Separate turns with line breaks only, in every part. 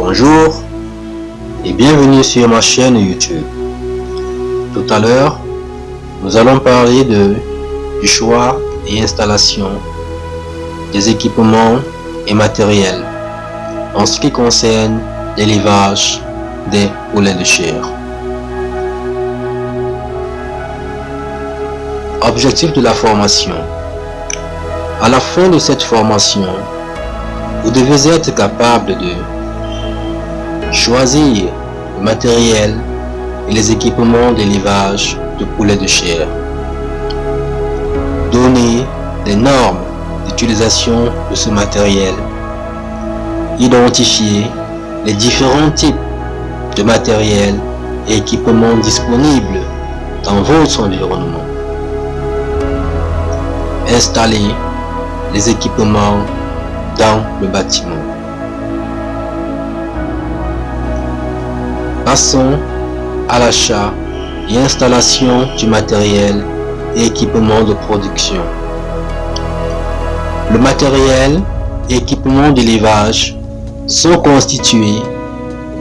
Bonjour et bienvenue sur ma chaîne YouTube. Tout à l'heure, nous allons parler du choix et installation des équipements et matériels en ce qui concerne l'élevage des poulets de chair. Objectif de la formation. À la fin de cette formation, vous devez être capable de choisir le matériel et les équipements d'élevage de poulets de chair, donner les normes d'utilisation de ce matériel, identifier les différents types de matériel et équipements disponibles dans votre environnement, installer les équipements dans le bâtiment. Passons à l'achat et installation du matériel et équipement de production. Le matériel et équipement d'élevage sont constitués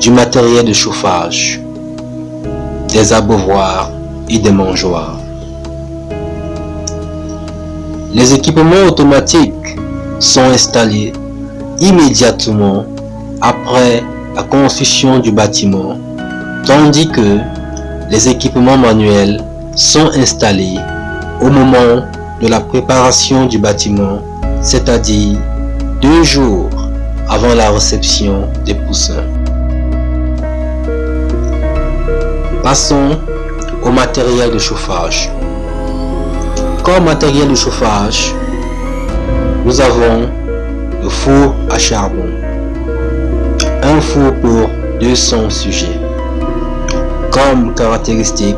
du matériel de chauffage, des abreuvoirs et des mangeoires. Les équipements automatiques sont installés immédiatement après la construction du bâtiment, tandis que les équipements manuels sont installés au moment de la préparation du bâtiment, c'est-à-dire 2 jours avant la réception des poussins. Passons au matériel de chauffage. Comme matériel de chauffage, nous avons le four à charbon, un four pour 200 sujets. Comme caractéristique,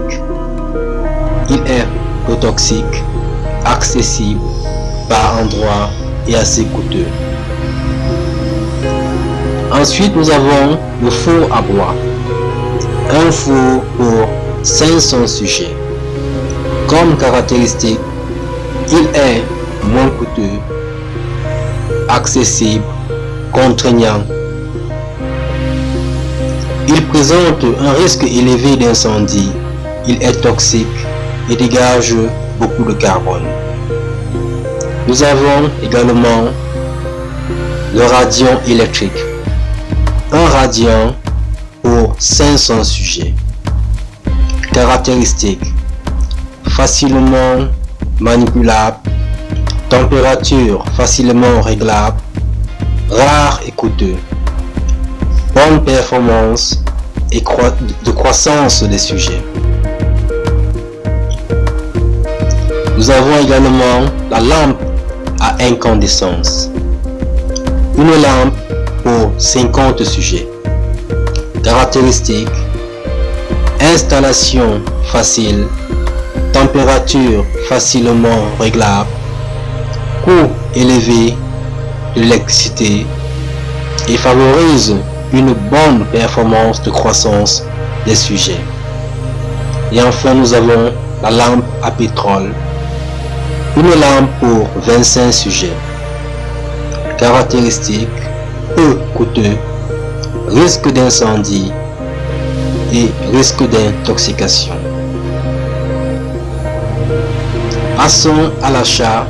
il est peu toxique, accessible par endroits et assez coûteux. Ensuite, nous avons le four à bois, un four pour 500 sujets. Comme caractéristique, il est moins coûteux, accessible, contraignant. Il présente un risque élevé d'incendie, il est toxique et dégage beaucoup de carbone. Nous avons également le radiant électrique, un radiant pour 500 sujets. Caractéristiques: facilement manipulable, température facilement réglable, rare et coûteux, bonne performance et de croissance des sujets. Nous avons également la lampe à incandescence, une lampe pour 50 sujets. Caractéristiques: installation facile, température facilement réglable, coût élevé de l'électricité et favorise une bonne performance de croissance des sujets. Et enfin, nous avons la lampe à pétrole, une lampe pour 25 sujets. Caractéristiques: peu coûteux, risque d'incendie et risque d'intoxication. Passons à l'achat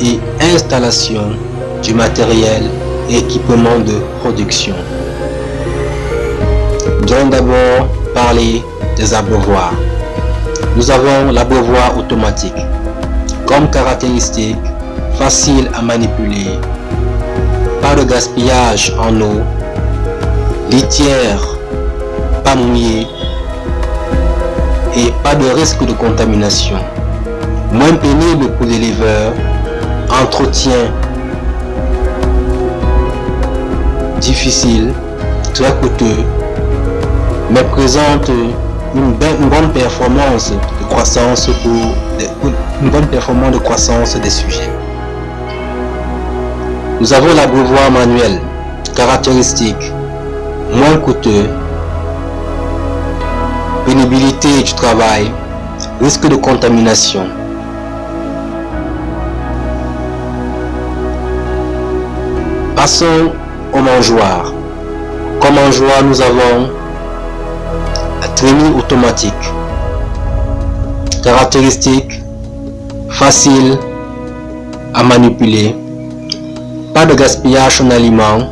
et installation du matériel et équipement de production. Nous allons d'abord parler des abreuvoirs. Nous avons l'abreuvoir automatique. Comme caractéristique, facile à manipuler, pas de gaspillage en eau, litière pas mouillée et pas de risque de contamination. Moins pénible pour l'éleveur, entretien difficile, très coûteux, mais présente une bonne performance de croissance des sujets. Nous avons l'abreuvoir manuel, caractéristique, moins coûteux, pénibilité du travail, risque de contamination. Passons au mangeoire. Comme en joie, nous avons la trémie automatique. Caractéristique facile à manipuler. Pas de gaspillage en aliments.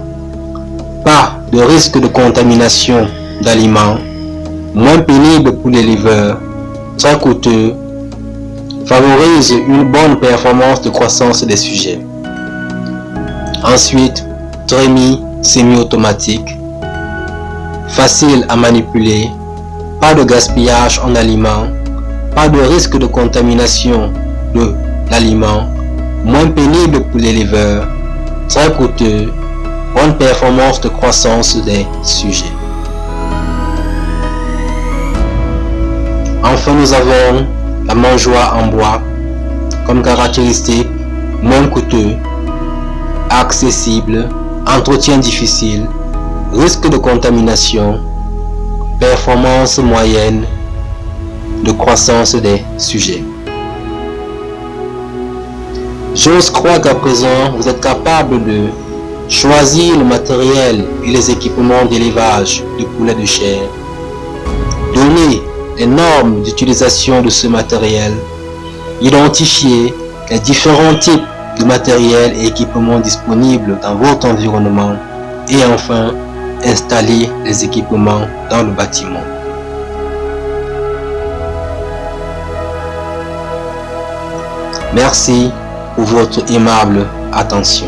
Pas de risque de contamination d'aliments. Moins pénible pour les livreurs. Très coûteux. Favorise une bonne performance de croissance des sujets. Ensuite, trémie semi-automatique. Facile à manipuler. Pas de gaspillage en aliments. Pas de risque de contamination de l'aliment. Moins pénible pour les livreurs. Très coûteux. Bonne performance de croissance des sujets. Enfin, nous avons la mangeoire en bois comme caractéristique, moins coûteux, accessible, entretien difficile, risque de contamination, performance moyenne de croissance des sujets. J'ose croire qu'à présent, vous êtes capable de choisir le matériel et les équipements d'élevage de poulets de chair, donner les normes d'utilisation de ce matériel, identifier les différents types de matériel et équipements disponibles dans votre environnement et enfin installer les équipements dans le bâtiment. Merci pour votre aimable attention.